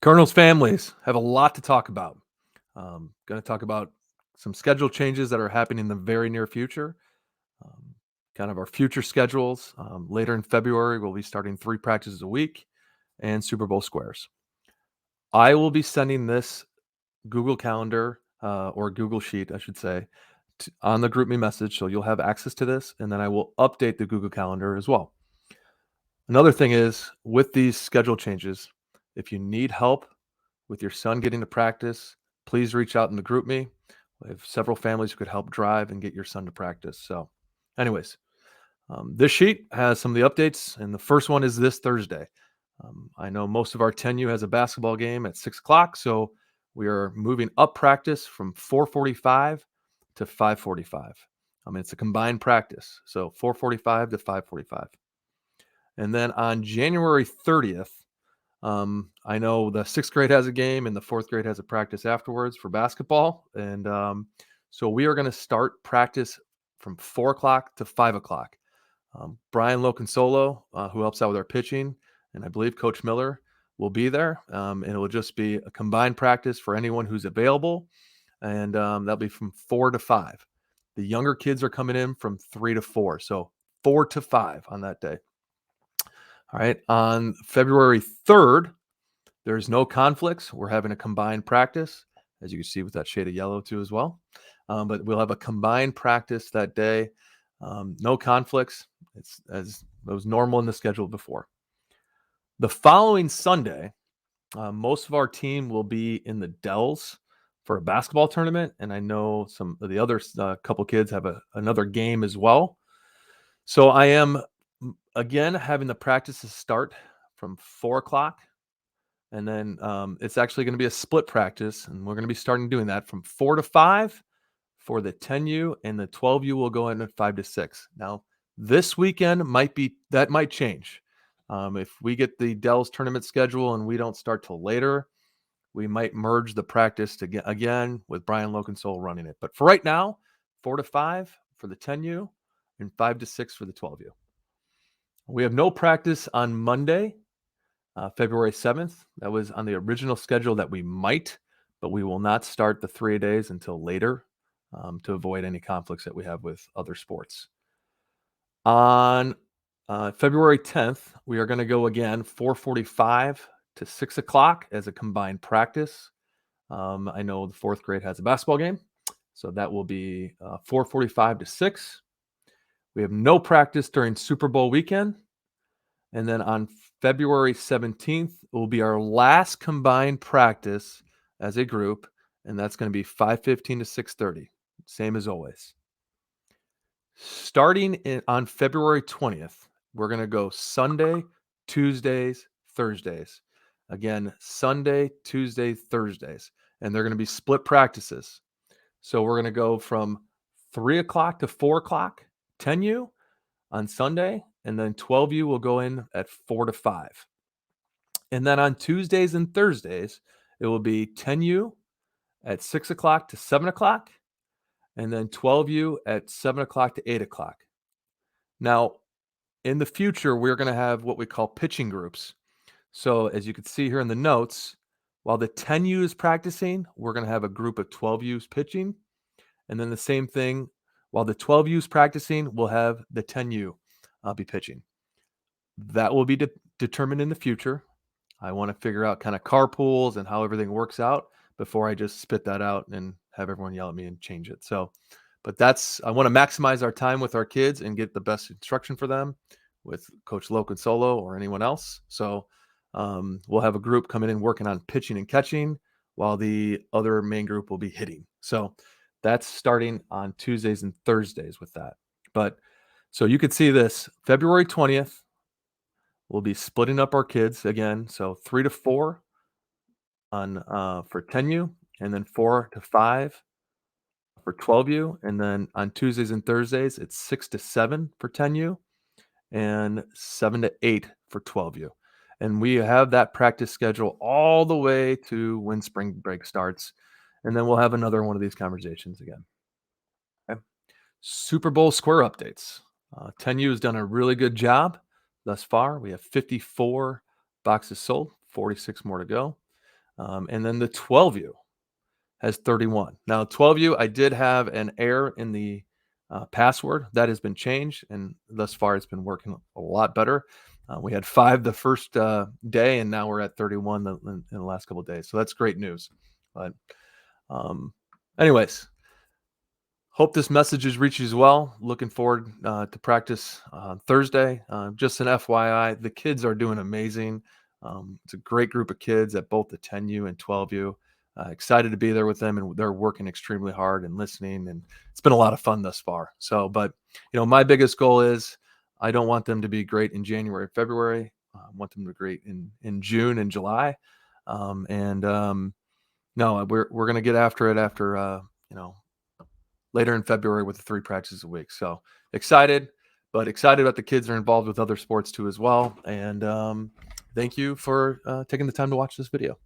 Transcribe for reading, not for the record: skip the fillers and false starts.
Cardinals families have a lot to talk about. Going to talk about some schedule changes that are happening in the very near future. Um, Kind of our future schedules. Later in February, we'll be starting 3 practices a week and Super Bowl squares. I will be sending this Google Calendar or Google Sheet, I should say, on the GroupMe message, so you'll have access to this, and then I will update the Google Calendar as well. Another thing is with these schedule changes, if you need help with your son getting to practice, please reach out in the GroupMe. We have several families who could help drive and get your son to practice. So, anyways, this sheet has some of the updates, and the first one is this Thursday. I know most of our 10U has a basketball game at 6 o'clock, so we are moving up practice from 4:45 to 5:45. It's a combined practice, so 4:45 to 5:45. And then on January 30th, I know the sixth grade has a game and the fourth grade has a practice afterwards for basketball. And so we are going to start practice from 4 o'clock to 5 o'clock. Brian Loconsolo, who helps out with our pitching, and I believe Coach Miller will be there. And it will just be a combined practice for anyone who's available. And that'll be from 4 to 5. The younger kids are coming in from 3 to 4. So 4 to 5 on that day. All right. On February 3rd, there's no conflicts. We're having a combined practice, as you can see with that shade of yellow too as well. But we'll have a combined practice that day. No conflicts. It's as it was normal in the schedule before. The following Sunday, most of our team will be in the Dells for a basketball tournament, and I know some of the other couple kids have another game as well. So I am again having the practices start from 4 o'clock. And then it's actually going to be a split practice, and we're going to be starting doing that from 4 to 5 for the 10U, and the 12U will go in at 5 to 6. Now, this weekend might change. If we get the Dells tournament schedule and we don't start till later, we might merge the practice again with Brian Loconsole running it. But for right now, 4 to 5 for the 10U and 5 to 6 for the 12U. We have no practice on Monday, February 7th. That was on the original schedule that we might, but we will not start the 3 days until later to avoid any conflicts that we have with other sports. On February 10th, we are going to go again 4:45 to 6 o'clock as a combined practice. I know the fourth grade has a basketball game, so that will be 4:45 to 6. We have no practice during Super Bowl weekend. And then on February 17th, it will be our last combined practice as a group, and that's going to be 5:15 to 6:30, same as always. Starting on February 20th, we're going to go Sunday, Tuesdays, Thursdays. Again, Sunday, Tuesday, Thursdays, and they're going to be split practices. So we're going to go from 3 o'clock to 4 o'clock, 10U on Sunday, and then 12U will go in at 4 to 5. And then on Tuesdays and Thursdays, it will be 10U at 6 o'clock to 7 o'clock, and then 12U at 7 o'clock to 8 o'clock. Now, in the future, we're going to have what we call pitching groups. So as you can see here in the notes, while the 10U is practicing, we're going to have a group of 12Us pitching. And then the same thing, while the 12U is practicing, we'll have the 10U be pitching. That will be determined in the future. I want to figure out kind of carpools and how everything works out before I just spit that out and have everyone yell at me and change it. So, but I want to maximize our time with our kids and get the best instruction for them with Coach Loconsolo or anyone else. So we'll have a group coming in working on pitching and catching while the other main group will be hitting. So that's starting on Tuesdays and Thursdays with that. But so you could see this February 20th, we'll be splitting up our kids again. So 3 to 4 on for 10U, and then 4 to 5 for 12U. And then on Tuesdays and Thursdays, it's 6 to 7 for 10U and 7 to 8 for 12U. And we have that practice schedule all the way to when spring break starts. And then we'll have another one of these conversations again. Okay. Super Bowl square updates. 10U has done a really good job thus far. We have 54 boxes sold, 46 more to go. And then the 12U has 31. Now, 12U, I did have an error in the password that has been changed, and thus far it's been working a lot better. We had 5 the first day, and now we're at 31 in the last couple of days. So that's great news. But, um, anyways, hope this message has reached you as well. Looking forward to practice on Thursday. Just an FYI, the kids are doing amazing. It's a great group of kids at both the 10U and 12U. Excited to be there with them, and they're working extremely hard and listening, and it's been a lot of fun thus far. So, but my biggest goal is I don't want them to be great in January, February. I want them to be great in June and July. And No, we're gonna get after it after later in February with the 3 practices a week. So excited, but excited about the kids are involved with other sports too as well. And thank you for taking the time to watch this video.